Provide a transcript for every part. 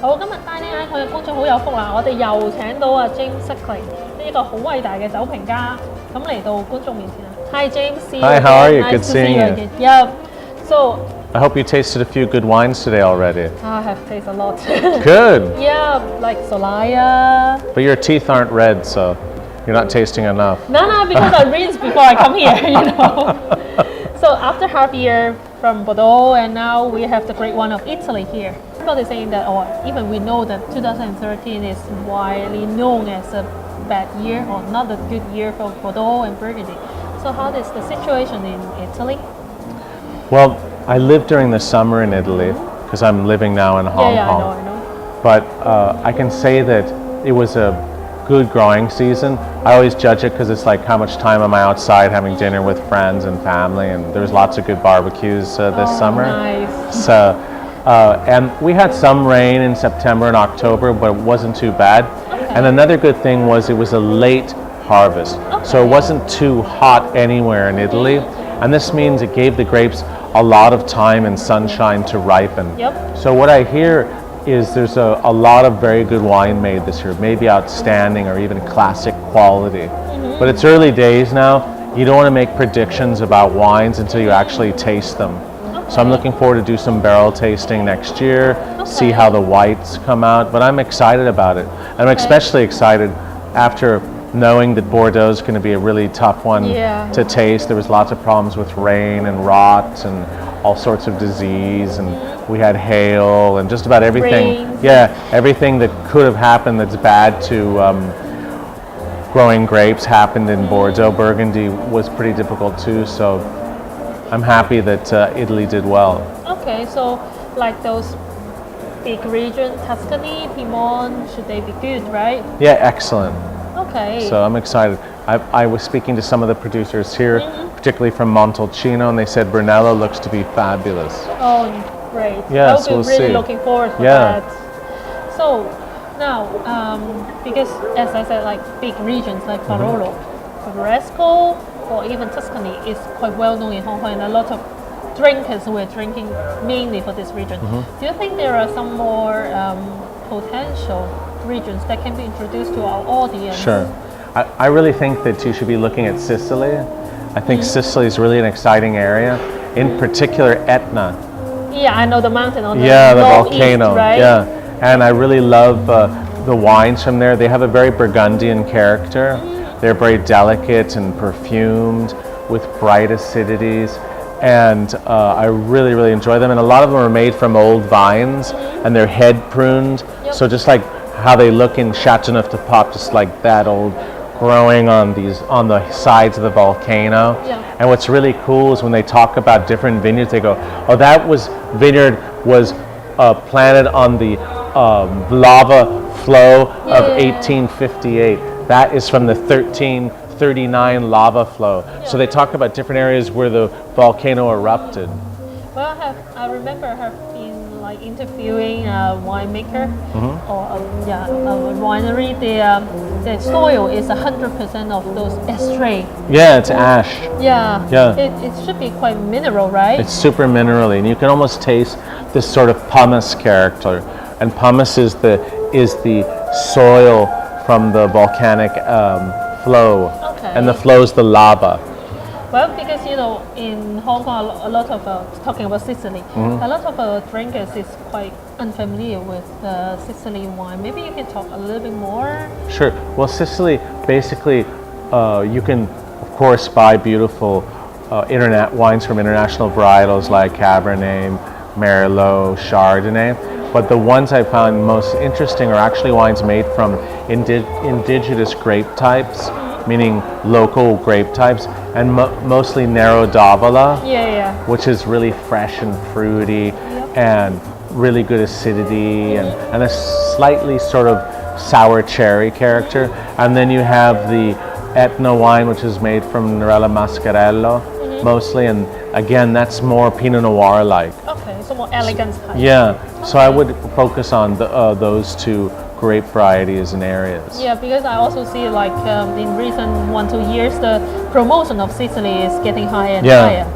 好，今日帶你嗌佢嘅觀眾好有福啦！我哋又請到阿 James Suckling 呢一個好偉大嘅酒評家，咁嚟到觀眾面前啊。Hi James. Hi, how are you? Nice Good to seeing see you. again. Yeah. So I hope you tasted a few good wines today already. I have tasted a lot. Good. Yeah, like Solaya. But your teeth aren't red, so you're not tasting enough. No, because I rinse before I come here, you know. So after half year from Bordeaux, and now we have the great one of Italy here. People are saying that, or even we know that 2013 is widely known as a bad year or not a good year for Bordeaux and Burgundy. So how is the situation in Italy? Well, I lived during the summer in Italy because I'm living now in Hong Kong. I know. But I can say that it was a good growing season. I always judge it because it's like how much time am I outside having dinner with friends and family, and there was lots of good barbecues this summer. Nice. So, and we had some rain in September and October, but it wasn't too bad. Okay. And another good thing was it was a late harvest, so it wasn't too hot anywhere in Italy. And this means it gave the grapes a lot of time and sunshine to ripen. Yep. So what I hear is there's a lot of very good wine made this year, maybe outstanding or even classic quality. But it's early days now. You don't want to make predictions about wines until you actually taste them. So I'm looking forward to do some barrel tasting next year, see how the whites come out, but I'm excited about it. And I'm especially excited after knowing that Bordeaux is going to be a really tough one to taste. There was lots of problems with rain and rot and all sorts of disease, and we had hail and just about everything. Rain. Yeah, everything that could have happened that's bad to growing grapes happened in Bordeaux. Burgundy was pretty difficult too, so I'm happy that Italy did well. Okay, so like those big regions, Tuscany, Piedmont, should they be good, right? Yeah, excellent. Okay. So I'm excited. I was speaking to some of the producers here, particularly from Montalcino, and they said Brunello looks to be fabulous. Oh, great. Yes, I'll be we'll really see. looking forward for that. So now, because as I said, like big regions like Barolo, Barbaresco, or even Tuscany is quite well known in Hong Kong, and a lot of drinkers who are drinking mainly for this region. Do you think there are some more potential regions that can be introduced to our audience? Sure. I really think that you should be looking at Sicily. I think Sicily is really an exciting area, in particular Etna. Yeah, I know the mountain on the the northeast, volcano. right? Yeah, and I really love the wines from there. They have a very Burgundian character. They're very delicate and perfumed with bright acidities, and I really, really enjoy them. And a lot of them are made from old vines, and they're head pruned. So just like how they look in Châteauneuf-du-Pape, just like that old, growing on the sides of the volcano. And what's really cool is when they talk about different vineyards, they go, "Oh, that vineyard was planted on the lava flow of 1858. That is from the 1339 lava flow." So they talk about different areas where the volcano erupted. Well, I remember her been like interviewing a winemaker or a winery. The soil is 100% of those estuary. Yeah, it's ash. Yeah. It should be quite mineral, right? It's super minerally, and you can almost taste this sort of pumice character. And pumice is the soil from the volcanic flow, and the flow is the lava. Well, because you know, in Hong Kong, a lot of talking about Sicily, a lot of drinkers is quite unfamiliar with Sicily wine. Maybe you can talk a little bit more. Sure. Well, Sicily, basically, you can, of course, buy beautiful wines from international varietals like Cabernet, Merlot, Chardonnay. But the ones I found most interesting are actually wines made from indigenous grape types, meaning local grape types, and mostly Nero d'Avola, which is really fresh and fruity and really good acidity and a slightly sort of sour cherry character. And then you have the Etna wine, which is made from Nerella Mascarello, mostly, and again, that's more Pinot Noir-like. Okay, so more elegant type. Yeah, so I would focus on those two grape varieties and areas. Yeah, because I also see like in recent 1-2 years, the promotion of Sicily is getting higher and higher.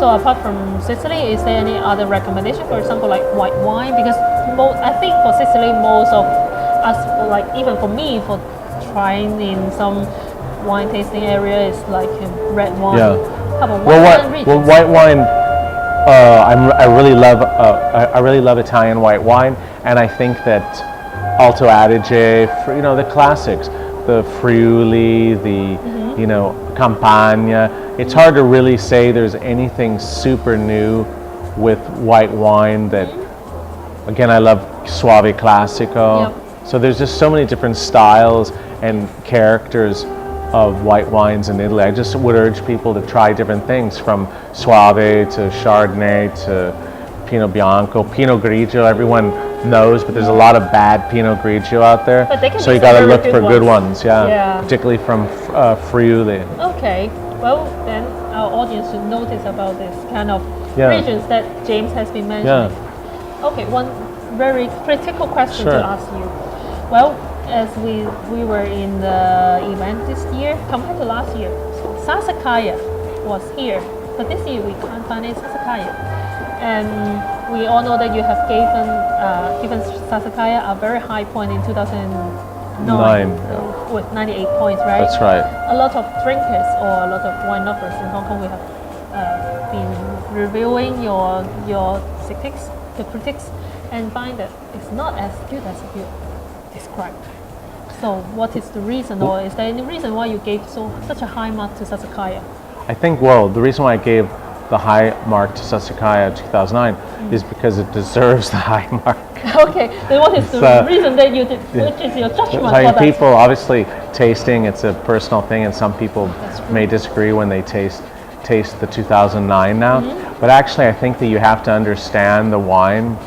So apart from Sicily, is there any other recommendation? For example, like white wine? Because I think for Sicily, most of us, like even for me, for trying in some wine tasting area is like red wine. Yeah. How about white wine? Well, white wine. I really love Italian white wine, and I think that Alto Adige, the classics, the Friuli, the Campania. It's hard to really say there's anything super new with white wine. That again, I love Soave Classico. Yep. So there's just so many different styles and characters of white wines in Italy. I just would urge people to try different things, from Soave to Chardonnay to Pinot Bianco, Pinot Grigio. Everyone knows, but there's a lot of bad Pinot Grigio out there. But they can so be you got to very look good for good ones. ones, yeah. Particularly from Friuli. Okay, well then our audience should notice about this kind of regions that James has been mentioning. Yeah. Okay, one very critical question Sure. to ask you. Well, as we were in the event this year, compared to last year, Sassicaia was here, but this year we can't find any Sassicaia. And we all know that you have given Sassicaia a very high point in 2009 with 98 points, right? That's right. A lot of drinkers or a lot of wine lovers in Hong Kong, we have been reviewing your the critics, and find that it's not as good as you described. So what is the reason, or is there any reason why you gave such a high mark to Sassicaia? I think, the reason why I gave the high mark to Sassicaia 2009 is because it deserves the high mark. Okay, then what is the reason that you did, which is your judgment for that? People, obviously, tasting, it's a personal thing, and some people may disagree when they taste the 2009 now. But actually, I think that you have to understand the wine.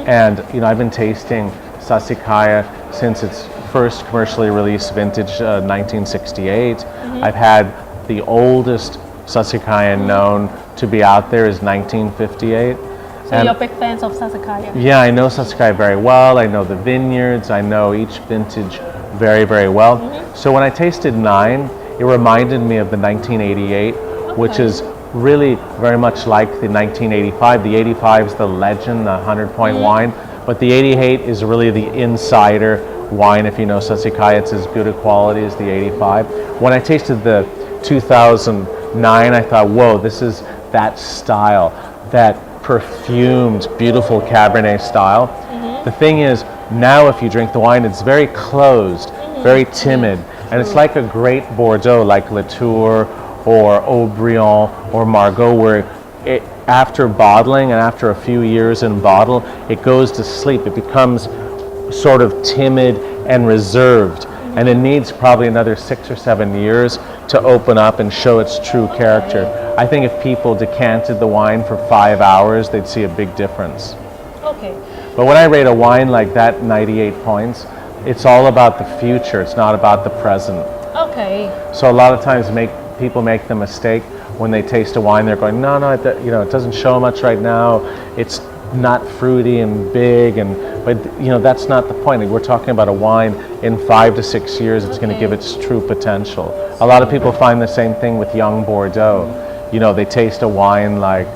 And, I've been tasting Sassicaia since its first commercially released vintage, 1968. I've had the oldest Sassicaia known to be out there is 1958. So you're big fans of Sassicaia? Yeah, I know Sassicaia very well. I know the vineyards. I know each vintage very, very well. So when I tasted 9, it reminded me of the 1988, which is really very much like the 1985. The 85 is the legend, the 100-point wine, but the 88 is really the insider wine. If you know Sassicaia, it's as good a quality as the 85. When I tasted the 2009, I thought, whoa, this is that style, that perfumed, beautiful Cabernet style. The thing is, now if you drink the wine, it's very closed, very timid, and it's like a great Bordeaux, like Latour or Aubryon or Margaux, where after bottling and after a few years in bottle, it goes to sleep. It becomes sort of timid and reserved, and it needs probably another 6 or 7 years to open up and show its true character. I think if people decanted the wine for 5 hours, they'd see a big difference. Okay. But when I rate a wine like that, 98 points, it's all about the future. It's not about the present. Okay. So a lot of times people make the mistake when they taste a wine, they're going, no, it doesn't show much right now. It's not fruity and big, but that's not the point. We're talking about a wine in 5 to 6 years. It's going to give its true potential. A lot of people find the same thing with young Bordeaux. They taste a wine like,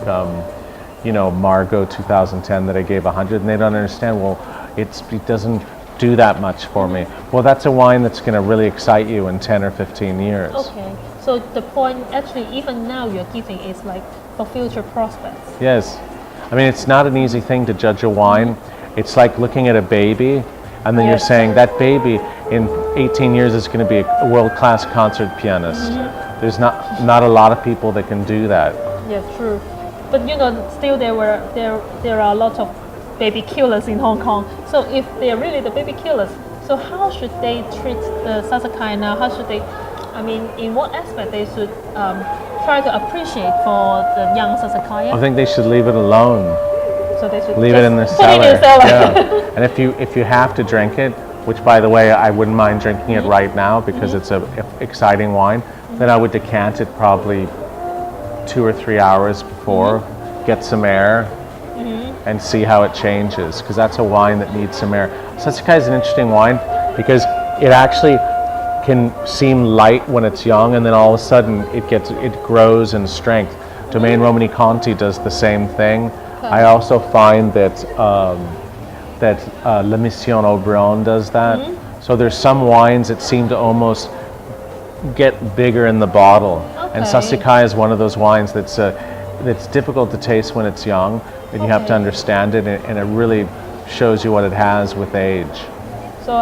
Margaux 2010 that I gave 100, and they don't understand. Well, it doesn't do that much for me. Well, that's a wine that's going to really excite you in 10 or 15 years. Okay. So the point, actually, even now you're giving is like for future prospects. Yes. I mean, it's not an easy thing to judge a wine. It's like looking at a baby, and then you're saying that baby in 18 years is going to be a world-class concert pianist. There's not a lot of people that can do that. Yeah, true. But still there are a lot of baby killers in Hong Kong. So if they're really the baby killers, so how should they treat the Sassicaia now? How should they? In what aspect they should try to appreciate for the young Sassicaia? I think they should leave it alone. So they should leave it in the cellar. Yeah. And if you have to drink it, which by the way I wouldn't mind drinking it right now because it's an exciting wine, then I would decant it probably 2 or 3 hours before, get some air, and see how it changes, because that's a wine that needs some air. Sassicaia is an interesting wine because it actually can seem light when it's young, and then all of a sudden it grows in strength. Domaine Romani Conti does the same thing. I also find that La Mission Oberon does that. So there's some wines that seem to almost get bigger in the bottle. And Sassicaia is one of those wines that's difficult to taste when it's young, and you have to understand it, and it really shows you what it has with age. So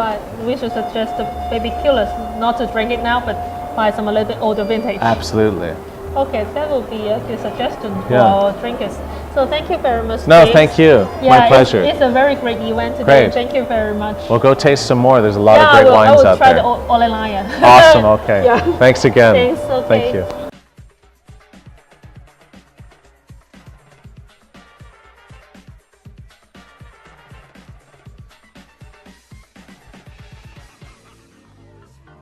we should suggest the baby killers not to drink it now, but buy some a little bit older vintage. Absolutely. Okay, that would be a good suggestion for Yeah. drinkers. So thank you very much. No, James. thank you. Yeah, My pleasure. It's a very great event today. Great. Thank you very much. Well, go taste some more. There's a lot Yeah, of great I wines will out try there. the Orleans. Awesome. Okay. Yeah. Thanks again. Thanks. Okay. Thank you.